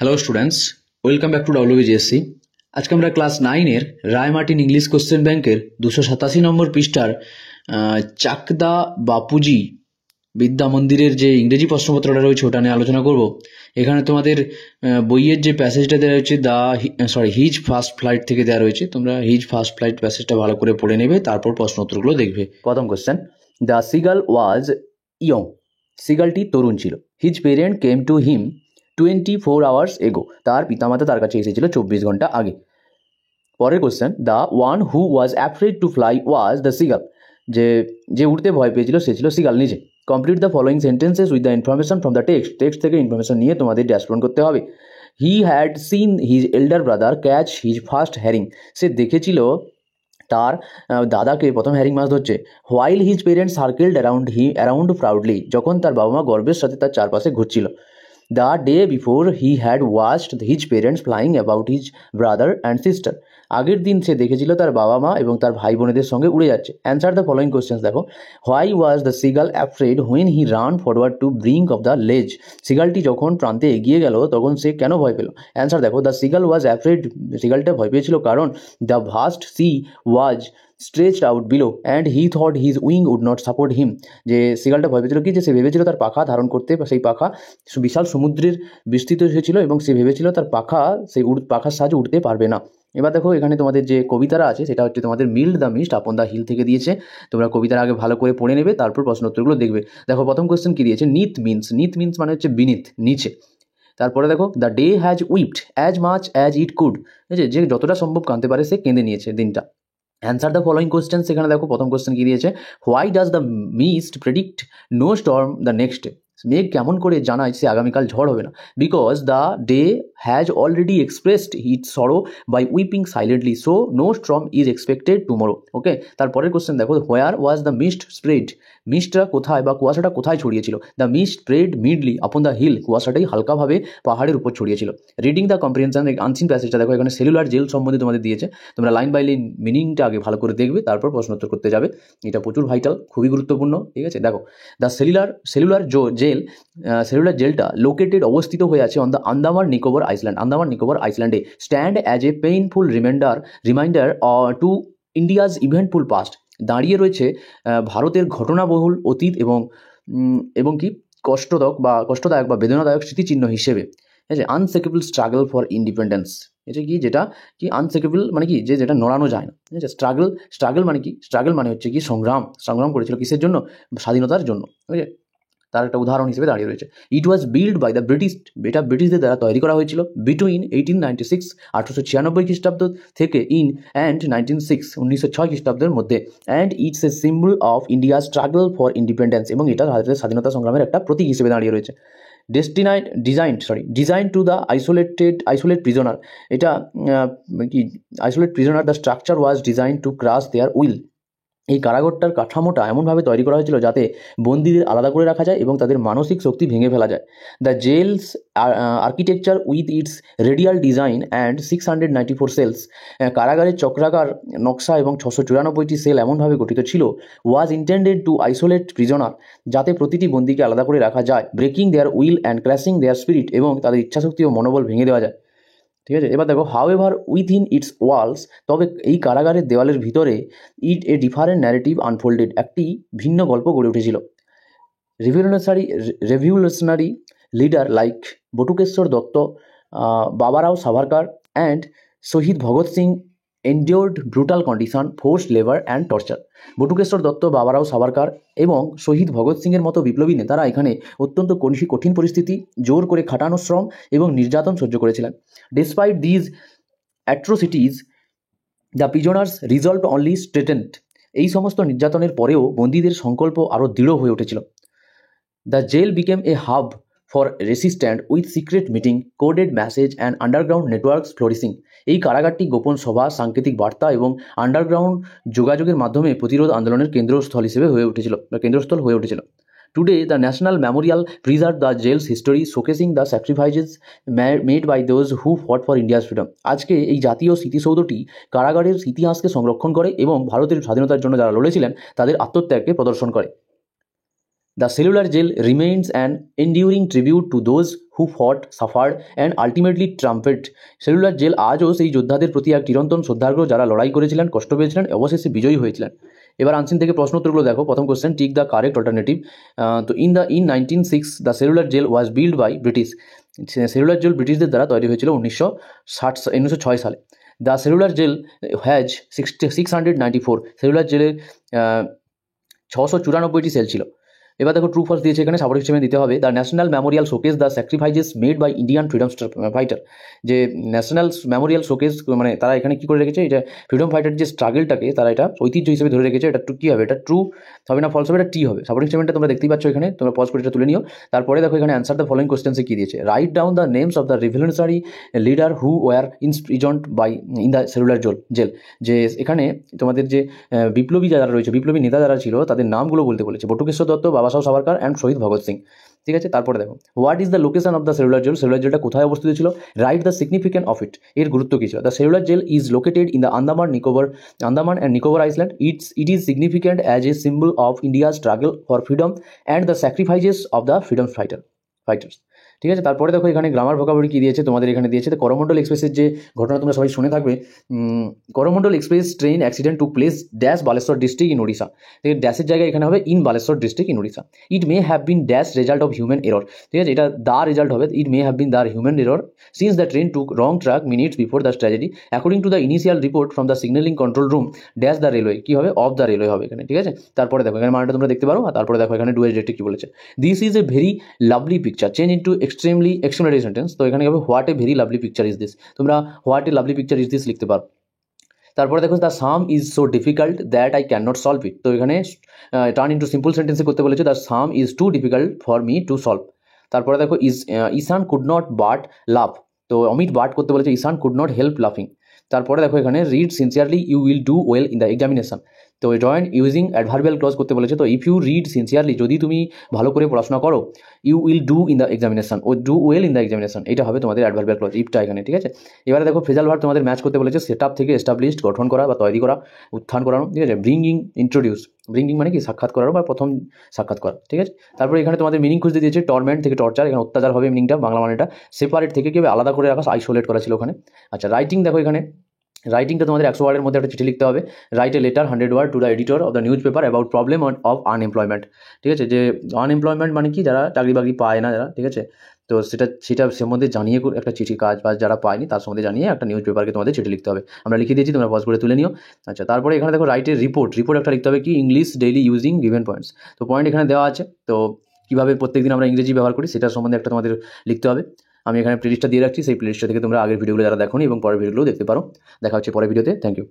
Hello students, welcome back to WBGSC. আজকে আমরা class 9-এর রায় মার্টিন ইংলিশ কোশ্চেন ব্যাংকের 287 নম্বর পৃষ্ঠার চাকদা বাপুজি বিদ্যা মন্দিরের যে ইংরেজি প্রশ্নপত্রটা রয়েছে ওটা নিয়ে আলোচনা করব। এখানে তোমাদের বইয়ের যে প্যাসেজটা দেওয়া রয়েছে হিজ ফার্স্ট ফ্লাইট থেকে দেওয়া রয়েছে। তোমরা হিজ ফার্স্ট ফ্লাইট প্যাসেজটা ভালো করে পড়ে নেবে, তারপর প্রশ্নোত্তরগুলো দেখবে। প্রথম question, the seagull was young. সিগালটি তরুণ ছিল। His parent came to him 24 hours এগো। তার পিতামাতা তার কাছে এসেছিল 24 ঘন্টা আগে। পরের question, the one who was afraid to fly was the seagull. যে উঠতে ভয় পেয়েছিল সে ছিল সিগাল নিজে। Complete the following sentences with the information from the text থেকে ইনফরমেশন নিয়ে তোমাদের ড্যাশ পূরণ করতে হবে। He had seen his elder brother catch his first herring. সে দেখেছিল তার দাদাকে প্রথম হ্যারিং মাছ ধরছে। While his parents circled around proudly. যখন তার বাবা মা গর্বের সাথে তার চারপাশে ঘুরছিল। The day before he had watched his parents flying about his brother and sister. আগের দিন সে দেখেছিল তার বাবা মা এবং তার ভাই বোনেদের সঙ্গে উড়ে যাচ্ছে। অ্যান্সার দ্য ফলোয়িং কোয়েশ্চেন্স দেখো। Why was the seagull afraid when he ran forward to brink of the লেজ। সিগালটি যখন প্রান্তে এগিয়ে গেল তখন সে কেন ভয় পেল? অ্যান্সার দেখো, দ্য সিগাল ওয়াজ অ্যাফ্রেড। সিগালটা ভয় পেয়েছিল কারণ the vast sea was stretched out below and he thought his wing would not support him. যে সিগালটা ভয় পেয়েছিল কি, যে সে ভেবেছিল তার পাখা ধারণ করতে, বা সেই পাখা বিশাল সমুদ্রের বিস্তৃত হয়েছিল এবং সে ভেবেছিল তার পাখা সেই পাখার সাহায্যে উঠতে পারবে না। এবার দেখো এখানে তোমাদের যে কবিতাটা আছে সেটা হচ্ছে তোমাদের mild the mist upon the hill থেকে দিয়েছে। তোমরা কবিতার আগে ভালো করে পড়ে নেবে, তারপর প্রশ্ন উত্তরগুলো দেখবে। দেখো প্রথম কোয়েশ্চেন কি দিয়েছে, নিথ মিন্স মানে হচ্ছে বিনিথ, নিচে। তারপরে দেখো, the day has wiped as much as it could. ঠিক আছে, যে যতটা সম্ভব কাঁদতে পারে সে কেঁদে নিয়েছে দিনটা। Answer the following question. সেখানে দেখো প্রথম কোয়েশ্চেন কি দিয়েছে, why does the mist predict no storm the next day. মেঘ কেমন করে জানায় সে আগামীকাল ঝড় হবে না? Because the day has already expressed it sorrow by weeping silently, so no storm is expected tomorrow. Okay, তারপরের কোয়েশ্চেন দেখো, where was the mist spread. মিস্টটা কোথায় বা কুয়াশাটা কোথায় ছড়িয়েছিল? দ্য মিস্ট স্প্রেড মিডলি আপন দ্য হিল। কুয়াশাটাই হালকাভাবে পাহাড়ের উপর ছড়িয়েছিল। রিডিং দ্য কম্প্রিহেনশন আনসিন প্যাসেজটা দেখো, এখানে সেলুলার জেল সম্বন্ধে তোমাদের দিয়েছে। তোমরা লাইন বাই লাইন মিনিংটা আগে ভালো করে দেখবে, তারপর প্রশ্ন উত্তর করতে যাবে। এটা প্রচুর ভাইটাল, খুবই গুরুত্বপূর্ণ। ঠিক আছে, দেখো, দ্য সেলুলার জেলটা লোকেটেড অবস্থিত হয়ে আছে অন দ্য আন্দামান নিকোবর আইসল্যান্ডে। Stand as a painful reminder to India's eventful past. দাঁড়িয়ে রয়েছে ভারতের ঘটনাবহুল অতীত এবং কি কষ্টদায়ক বা বেদনাদায়ক স্মৃতিচিহ্ন হিসেবে। ঠিক আছে, আনশেকেবল স্ট্রাগল ফর ইন্ডিপেন্ডেন্স। এটা কি, যেটা কি আনশেকেবল মানে কি, যেটা নড়ানো যায় না। ঠিক আছে, স্ট্রাগল মানে কি, স্ট্রাগল মানে হচ্ছে কি সংগ্রাম করেছিল কিসের জন্য? স্বাধীনতার জন্য। ঠিক আছে, তার একটা উদাহরণ হিসেবে দাঁড়িয়ে রয়েছে। It was build by the British. এটা ব্রিটিশদের দ্বারা তৈরি করা হয়েছিল বিটুইন 1896 1896 খ্রিস্টাব্দ থেকে অ্যান্ড 1906 খ্রিস্টাব্দের মধ্যে। And it's a symbol of India struggle for independence. এবং এটা ভারতের স্বাধীনতা সংগ্রামের একটা প্রতীক হিসেবে দাঁড়িয়ে রয়েছে। Design to the isolate prisoner. এটা কি, isolate prisoner the structure was design to crush their will. এই কারাগারটার কাঠামোটা এমনভাবে তৈরি করা হয়েছিল যাতে বন্দীদের আলাদা করে রাখা যায় এবং তাদের মানসিক শক্তি ভেঙে ফেলা যায়। The jail's architecture with its radial design and 694 cells. কারাগারের চক্রাকার নকশা এবং 694টি সেল এমনভাবে গঠিত ছিল। Was intended to isolate prisoner, যাতে প্রতিটি বন্দীকে আলাদা করে রাখা যায়। Breaking their will and crashing their spirit, এবং তাদের ইচ্ছাশক্তি ও মনোবল ভেঙে দেওয়া যায়। ঠিক আছে, এবার দেখো, হাউএভার উইথিন ইটস ওয়ালস, তবে এই কারাগারের দেওয়ালের ভিতরে এ ডিফারেন্ট ন্যারেটিভ আনফোল্ডেড, একটি ভিন্ন গল্প গড়ে উঠেছিল। Revolutionary leader like Batukeshwar Dutt, Baburao Savarkar and Shaheed Bhagat Singh endured brutal condition, forced labour and torture. Batukeshwar Dutt, Baburao Savarkar এবং শহীদ ভগৎ সিংয়ের মতো বিপ্লবী নেতারা এখানে অত্যন্ত কঠিন পরিস্থিতি, জোর করে খাটানো শ্রম এবং নির্যাতন সহ্য করেছিলেন। Despite these atrocities the prisoners resolve only strengthened. এই সমস্ত নির্যাতনের পরেও বন্দীদের সংকল্প আরও দৃঢ় হয়ে উঠেছিল। The jail became a hub for resistant with secret meeting, coded message and underground networks flourishing. এই কারাগারটি গোপন সভা, সাংকেতিক বার্তা এবং আন্ডারগ্রাউন্ড যোগাযোগের মাধ্যমে প্রতিরোধ আন্দোলনের কেন্দ্রস্থল হয়ে উঠেছিল। Today the national memorial preserve the jail's history, showcasing the sacrifices made by those who fought for India's freedom. আজকে এই জাতীয় স্মৃতিসৌধটি কারাগারের ইতিহাসকে সংরক্ষণ করে এবং ভারতের স্বাধীনতার জন্য যারা লড়েছিলেন তাদের আত্মত্যাগকে প্রদর্শন করে। The cellular jail remains an enduring tribute to those who fought suffered and ultimately triumphed. Cellular jail আজও সেই যোদ্ধাদের প্রতি এক চিরন্তন শ্রদ্ধার্ঘ্য যারা লড়াই করেছিলেন, কষ্ট পেয়েছিলেন, অবশেষে বিজয়ী হয়েছিলেন। এবার আনসিন থেকে প্রশ্ন উত্তরগুলো দেখো। প্রথম question, tick the correct alternative. তো in 1906 the cellular jail was build by British. Cellular jail ব্রিটিশদের দ্বারা তৈরি হয়েছিল 1906 সালে। The cellular jail has 694। Cellular জেলের 694টি সেল ছিল। এবার দেখো ট্রু ফলস দিয়েছে এখানে, সাপোর্ট হিসেবে দিতে হবে। The national memorial showcase the sacrifices made by Indian freedom fighter. যে ন্যাশনাল মেমোরিয়াল শোকেস মানে তারা এখানে কী করে রেখেছে, এটা ফ্রিডম ফাইটার যে স্ট্রাগলটাকে তারা এটা ঐতিহ্য হিসেবে ধরে রেখেছে। এটা কী হবে, এটা ট্রু হবে না ফলস হবে, এটা টি হবে। সাপোর্টিং স্টেটমেন্টটা তোমরা দেখতেই পাচ্ছ এখানে, তোমরা পজ করে এটা তুলে নিও। তারপরে দেখো এখানে অ্যান্সার দ্য ফলোইং কোশ্চেন্সে কী দিয়েছে। Write down the names of the revolutionary leader who were insurgent by in the cellular jail. যে এখানে তোমাদের যে বিপ্লবী যারা রয়েছে, বিপ্লবী নেতা যারা ছিল তাদের নামগুলো বলতে বলেছে। বটুকেশ্বর দত্ত, বাবাসাহেব সাভারকার অ্যান্ড শহীদ ভগৎ সিং। ঠিক আছে, তারপরে দেখো what is the location of the cellular jail. Cellular জেলটা কোথায় অবস্থিত ছিল। Write the significant of it. এর গুরুত্ব কী ছিল। The cellular jail is located in the Andaman and Nicobar island. It is significant as a symbol of ইন্ডিয়ার struggle for freedom and the sacrifices of the freedom fighters. ঠিক আছে, তারপরে দেখো এখানে গ্রামার ভোকাবুলারি কী দিয়েছে তোমাদের এখানে দিয়েছে। তো করমণ্ডল এক্সপ্রেসের যে ঘটনা তোমরা সবাই শুনে থাকবে, Coromandel express train accident took place dash Baleshwar district in Odisha. ঠিক আছে, ড্যাশের জায়গায় এখানে হবে in Baleshwar district in Odisha. It may have been dash result of human error. ঠিক আছে, এটা দা রেজাল্ট হবে, it may have been the human error since the train took wrong track minutes before the tragedy according to the initial report from the signalling control room dash the railway. কী হবে, of the railway হবে এখানে। ঠিক আছে, তারপরে দেখো এখানে মানটা তোমরা দেখতে পারো। আর তারপরে দেখো এখানে ডুয়েল ডিরেক্টে কী বলেছে। This is a very lovely picture change into extremely explanatory sentence. তো এখানে হবে what a very lovely picture is this. তোমরা what a lovely picture is this লিখতে পারো। তারপরে দেখো the sum is so difficult that I can not solve it. তো এখানে টার্ন ইন্টু সিম্পল সেন্টেন্সে করতে বলেছে। The sum is too difficult for me to solve. তারপরে দেখো ইসান কুড নট বাট লাভ। তো অমিত বাট করতে বলেছে, ইসান কুড নট হেল্প লাফিং। তারপরে দেখো এখানে read sincerely you will do well in the examination. তো জয়েন ইউজিং অ্যাডভার্বিয়াল ক্লজ করতে বলেছে। তো ইফ ইউ রিড সিনসিয়ারলি, যদি তুমি ভালো করে পড়াশোনা করো, you will do in the examination, ও do well in the examination, এটা হবে তোমাদের অ্যাডভার্বিয়াল ক্লজ, ইফটা এখানে। ঠিক আছে, এবারে দেখো ফ্রেজাল ভার্ব তোমাদের ম্যাচ করতে বলেছে। সেট আপ থেকে এস্টাবলিশড, গঠন করা বা তৈরি করা, উত্থান করানো। ঠিক আছে, ব্রিঙ্গিং, ইন্ট্রোডিউস। ব্রিঙ্গিং মানে কি, সাক্ষাৎ করার বা প্রথম সাক্ষাৎ করা। ঠিক আছে, তারপরে এখানে তোমাদের মিনিং খুঁজতে দিয়েছে। টর্মেন্ট থেকে টর্চার, এখানে অত্যাচার হবে মিনিংটা, বাংলা মানেটা। সেপারেট থেকে কী হবে, আলাদা করে রাখা, আইসোলেট করা ছিল ওখানে। আচ্ছা, রাইটিং দেখো এখানে রাইটিংটা তোমাদের 100 ওয়ার্ডের মধ্যে একটা চিঠি লিখতে হবে। Write a letter 100 word to the editor of the newspaper about problem of unemployment. ঠিক আছে, যে আনএমপ্লয়মেন্ট মানে কি, যারা চাকরি বাকরি পায় না যারা। ঠিক আছে, তো সেটা সম্বন্ধে জানিয়ে একটা চিঠি, কাজ বাজ যারা পায়নি তার সম্বন্ধে জানিয়ে একটা নিউজ পেপারকে তোমাদের চিঠি লিখতে হবে। আমরা লিখে দিয়েছি, তোমরা পজ করে তুলে নিও। আচ্ছা, তারপরে এখানে দেখো রাইটের রিপোর্ট একটা লিখতে হবে কি, English daily using given points. তো পয়েন্ট এখানে দেওয়া আছে। তো কীভাবে প্রত্যেকদিন আমরা ইংরেজি ব্যবহার করি সেটার সম্বন্ধে একটা তোমাদের লিখতে হবে। আমি এখানে প্লেলিস্টটা দিয়ে রাখছি, সেই প্লেলিস্টটা থেকে তোমরা আগের ভিডিওগুলো যারা দেখোনি এবং পরের ভিডিওগুলো দেখতে পারো। দেখা হচ্ছে পরের ভিডিওতে। Thank you.